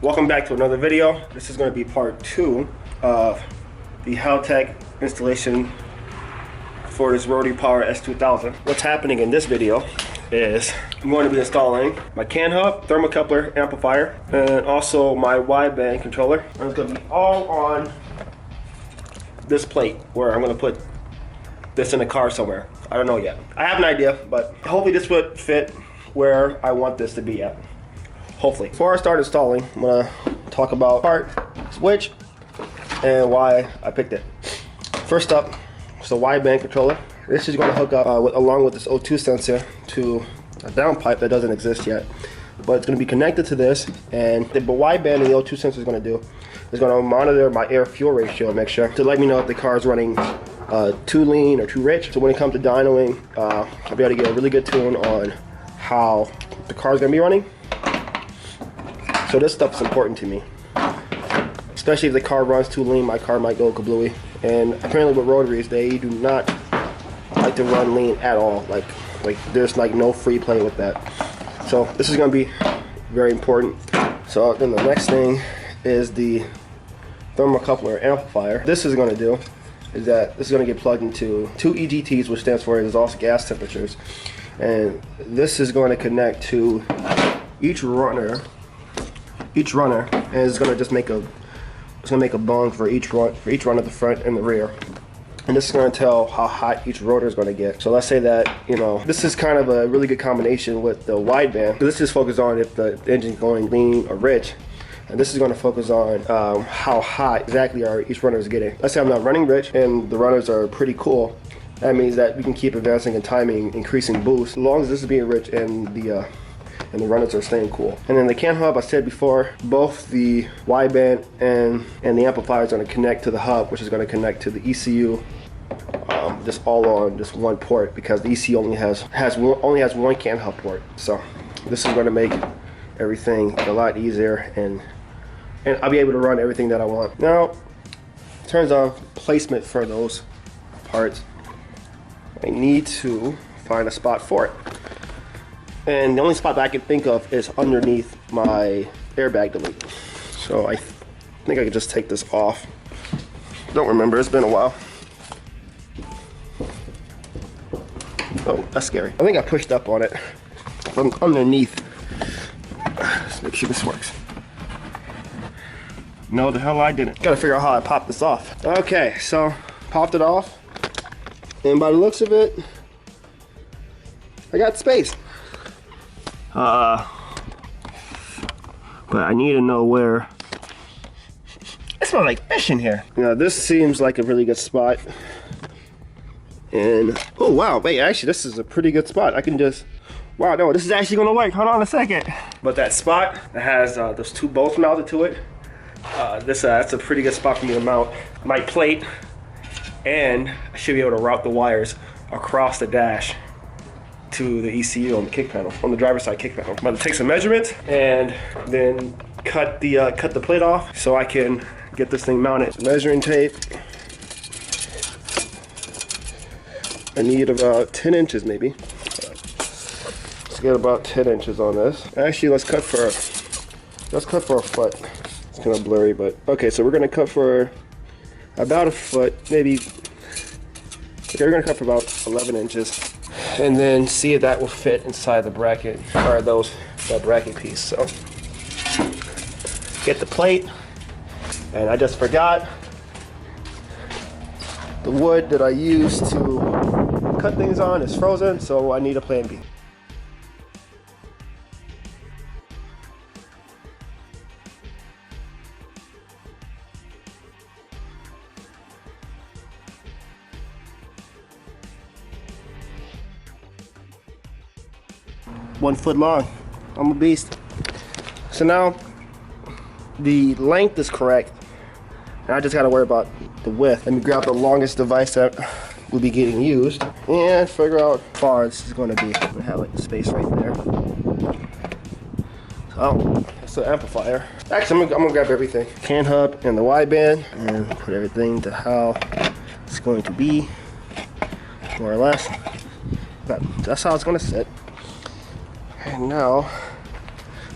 Welcome back to another video. This is going to be part 2 of the Haltech installation for this Rotary Power S2000. What's happening in this video is I'm going to be installing my CAN hub, thermocoupler, amplifier, and also my wideband controller. And it's going to be all on this plate where I'm going to put this in a car somewhere. I don't know yet. I have an idea, but hopefully this would fit where I want this to be at. Hopefully. Before I start installing, I'm gonna talk about part, switch, and why I picked it. First up, it's the wideband controller. This is going to hook up along with this O2 sensor to a downpipe that doesn't exist yet. But it's going to be connected to this, and the wideband and the O2 sensor is going to do is going to monitor my air-fuel ratio mixture to let me know if the car is running too lean or too rich. So when it comes to dynoing, I'll be able to get a really good tune on how the car is going to be running. So this stuff is important to me, especially if the car runs too lean. My car might go kablooey, and apparently with rotaries, they do not like to run lean at all. Like there's like no free play with that. So this is going to be very important. So then the next thing is the thermocoupler amplifier. This is going to do is that this is going to get plugged into 2 EGTs, which stands for exhaust gas temperatures, and this is going to connect to each runner, and it's going to just make a bung for each run at the front and the rear. And this is going to tell how hot each rotor is going to get. So let's say that, you know, this is kind of a really good combination with the wideband. This is focused on if the engine's going lean or rich. And this is going to focus on how hot exactly each runner is getting. Let's say I'm not running rich and the runners are pretty cool. That means that we can keep advancing in timing, increasing boost, as long as this is being rich and the runners are staying cool. And then the CAN hub, I said before, both the wideband and the amplifier is going to connect to the hub, which is going to connect to the ECU, just all on just one port, because the ECU only has one CAN hub port. So this is going to make everything a lot easier, and I'll be able to run everything that I want. Now, in terms of placement for those parts, I need to find a spot for it. And the only spot that I can think of is underneath my airbag delete. So I think I can just take this off. Don't remember, it's been a while. Oh, that's scary. I think I pushed up on it from underneath. Let's make sure this works. No, the hell I didn't. Gotta figure out how I popped this off. Okay, so popped it off. And by the looks of it, I got space. But I need to know where. It smells like fish in here. Now this seems like a really good spot. And oh wow, wait, actually this is a pretty good spot. I can just, wow, no, this is actually gonna work. Hold on a second. But that spot that has those 2 bolts mounted to it, that's a pretty good spot for me to mount my plate, and I should be able to route the wires across the dash to the ECU on the kick panel, on the driver's side kick panel. I'm going to take some measurements and then cut the plate off so I can get this thing mounted. Measuring tape. I need about 10 inches maybe. Let's get about 10 inches on this. Actually, let's cut for a foot. It's kind of blurry, but okay. So we're going to cut for about a foot, maybe. Okay, we're going to cut for about 11 inches. And then see if that will fit inside the bracket, or that bracket piece. So get the plate, and I just forgot the wood that I used to cut things on is frozen, so I need a plan B. One foot long. I'm a beast. So now the length is correct. Now I just gotta worry about the width. Let me grab the longest device that will be getting used and figure out how far this is gonna be. I'm gonna have like the space right there. So that's the amplifier. Actually, I'm gonna grab everything. CAN hub and the wideband and put everything to how it's going to be, more or less. But that's how it's gonna sit. And now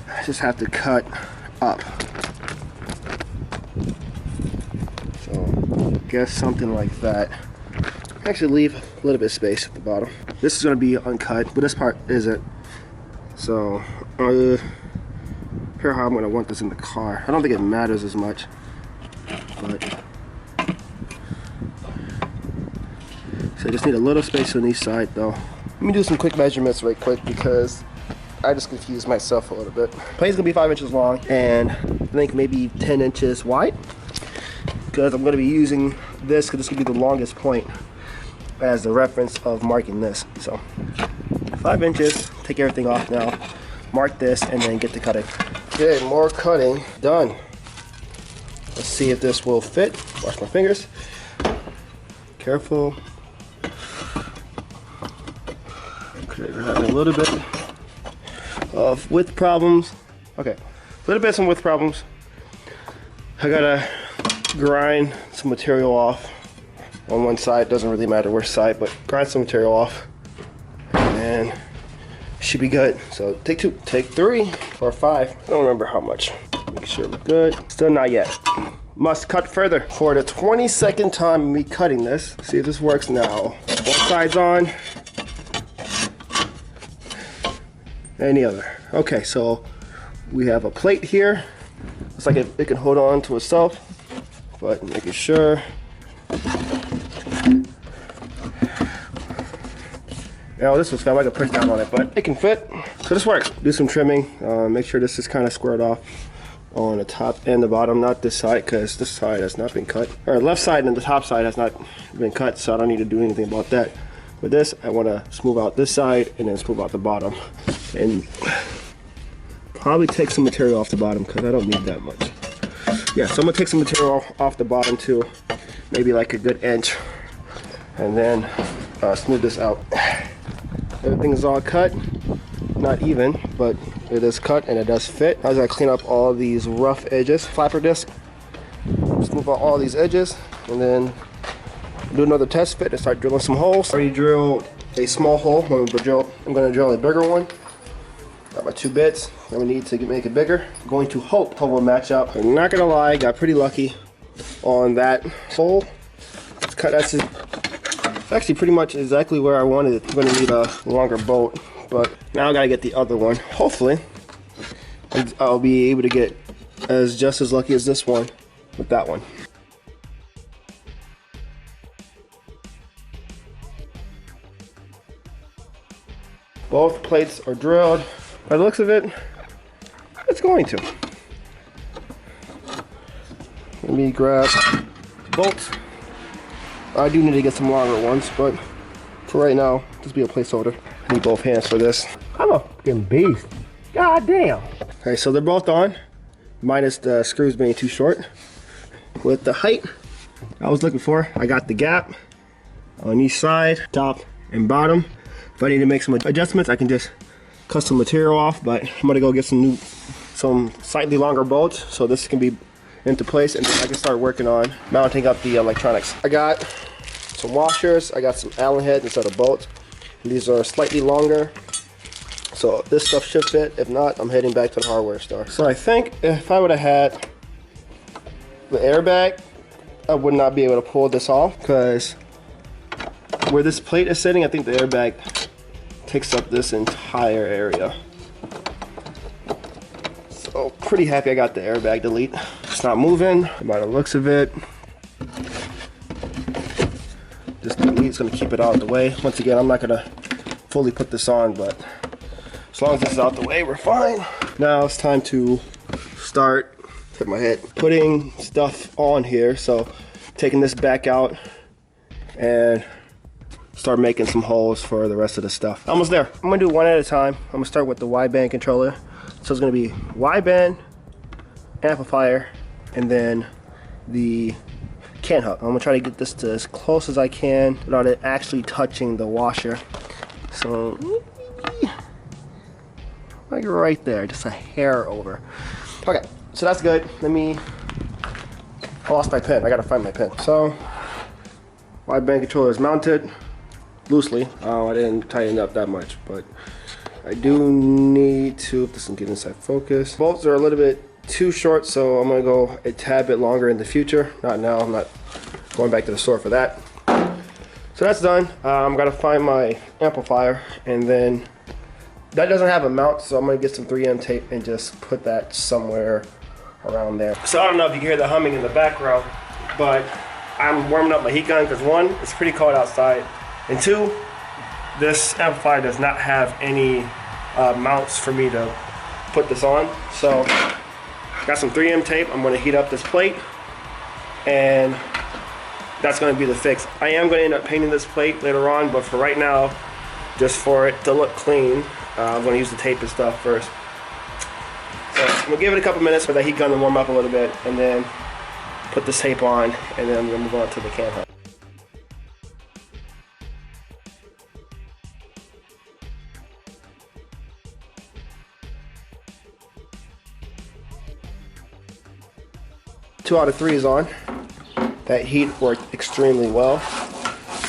I just have to cut up. guess something like that. Actually leave a little bit of space at the bottom. This is gonna be uncut, but this part isn't. So, here how I'm gonna want this in the car. I don't think it matters as much, but so I just need a little space on each side though. Let me do some quick measurements right quick because I just confused myself a little bit. Plate's gonna be 5 inches long and I think maybe 10 inches wide because I'm gonna be using this because this could be the longest point as the reference of marking this. So 5 inches, take everything off now, mark this, and then get to cutting. Okay, more cutting done. Let's see if this will fit. Wash my fingers. Careful. Okay, we're having a little bit of width problems. Okay, a little bit of some width problems. I gotta grind some material off on one side. Doesn't really matter which side, but grind some material off and should be good. So take 2, take 3 or 5. I don't remember how much. Make sure we're good. Still not yet. Must cut further. For the 22nd time of me cutting this, see if this works now. Both sides on. Any other. Okay, so we have a plate here. Looks like it can hold on to itself, but making sure. Now this was found, I could push down on it, but it can fit. So this works. Do some trimming. Make sure this is kind of squared off on the top and the bottom, not this side, because this side has not been cut. Or left side and the top side has not been cut, so I don't need to do anything about that. With this, I want to smooth out this side and then smooth out the bottom. And probably take some material off the bottom because I don't need that much. Yeah, so I'm going to take some material off the bottom too. Maybe like a good inch. And then smooth this out. Everything is all cut. Not even, but it is cut and it does fit. As I clean up all these rough edges, flapper disc, smooth out all these edges, and then do another test fit and start drilling some holes. I already drilled a small hole. I'm gonna drill a bigger one. Got my 2 bits. Then we need to make it bigger. I'm going to hope will match up. I'm not gonna lie, got pretty lucky on that hole. It's cut. That's actually pretty much exactly where I wanted it. I'm gonna need a longer bolt, but now I gotta get the other one. Hopefully, I'll be able to get just as lucky as this one with that one. Both plates are drilled. By the looks of it, it's going to. Let me grab bolts. I do need to get some longer ones, but for right now, just be a placeholder. I need both hands for this. I'm a fucking beast. God damn. Okay, so they're both on, minus the screws being too short. With the height I was looking for, I got the gap on each side, top and bottom. If I need to make some adjustments, I can just cut some material off, but I'm gonna go get some slightly longer bolts so this can be into place, and then I can start working on mounting up the electronics. I got some washers, I got some Allen heads instead of bolts. These are slightly longer, so this stuff should fit. If not, I'm heading back to the hardware store. So I think if I would have had the airbag, I would not be able to pull this off, because where this plate is sitting, I think the airbag takes up this entire area. So pretty happy I got the airbag delete. It's not moving by the looks of it. This delete is going to keep it out of the way. Once again, I'm not going to fully put this on, but as long as this is out the way, we're fine. Now it's time to start, hit my head, putting stuff on here. So taking this back out and start making some holes for the rest of the stuff. Almost there. I'm gonna do one at a time. I'm gonna start with the wideband controller. So it's gonna be wideband, amplifier, and then the can hub. I'm gonna try to get this to as close as I can without it actually touching the washer. So like right there, just a hair over. Okay, so that's good. I lost my pen. I gotta find my pen. So wideband controller is mounted loosely. I didn't tighten up that much, but I do need to, if this can get inside focus. Bolts are a little bit too short, so I'm gonna go a tad bit longer in the future. Not now, I'm not going back to the store for that. So that's done. I'm gonna find my amplifier, and then that doesn't have a mount, so I'm gonna get some 3M tape and just put that somewhere around there. So I don't know if you can hear the humming in the background, but I'm warming up my heat gun because one, it's pretty cold outside, and two, this amplifier does not have any mounts for me to put this on. So got some 3M tape. I'm gonna heat up this plate, and that's going to be the fix. I am going to end up painting this plate later on, but for right now, just for it to look clean, I'm going to use the tape and stuff first. So I'm going to give it a couple minutes for that heat gun to warm up a little bit, and then put this tape on, and then I'm going to move on to the can hub. Two out of three is on. That heat worked extremely well.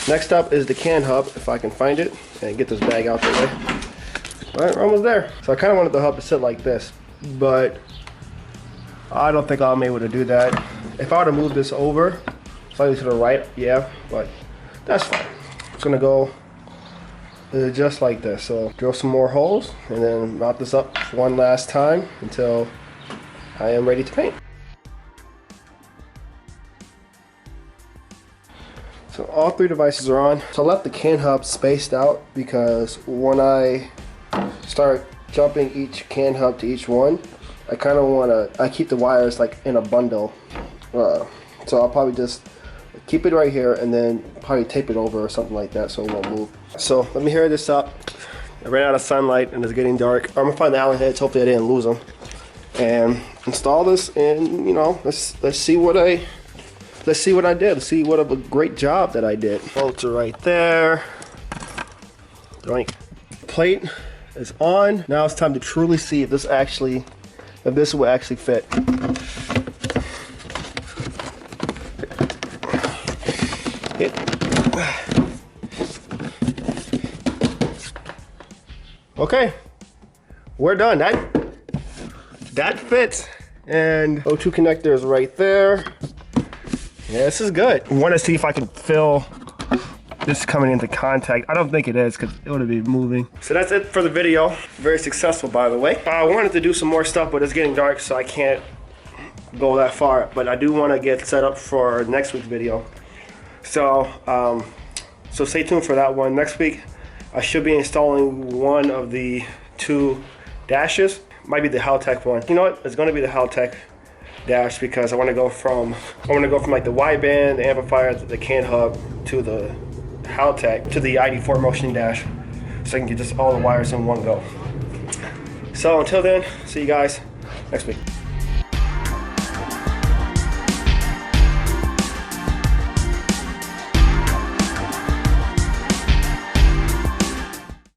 Next up is the can hub, if I can find it, and get this bag out the way. All right, we're almost there. So I kind of wanted the hub to sit like this, but I don't think I'm able to do that. If I were to move this over, slightly to the right, yeah, but that's fine. It's gonna go just like this. So drill some more holes, and then mount this up one last time until I am ready to paint. So all three devices are on. So I left the can hub spaced out because when I start jumping each can hub to each one, I kind of want to, I keep the wires like in a bundle. So I'll probably just keep it right here and then probably tape it over or something like that so it won't move. So let me hear this up. I ran out of sunlight and it's getting dark. I'm gonna find the Allen heads, hopefully I didn't lose them. And install this, and you know, let's see what I did. Let's see what a great job that I did. Bolts are right there. Doink. Plate is on. Now it's time to truly see if this will actually fit. Okay, we're done. That fits. And O2 connector is right there. Yeah, this is good. I want to see if I can feel this coming into contact. I don't think it is because it would be moving. So that's it for the video. Very successful, by the way. I wanted to do some more stuff, but it's getting dark, so I can't go that far. But I do want to get set up for next week's video. So, so stay tuned for that one. Next week, I should be installing one of the two dashes. Might be the Haltech one. You know what? It's going to be the Haltech dash because I want to go from like the wideband, the amplifier, the can hub to the Haltech to the ID4 motion dash, so I can get just all the wires in one go. So until then, see you guys next week.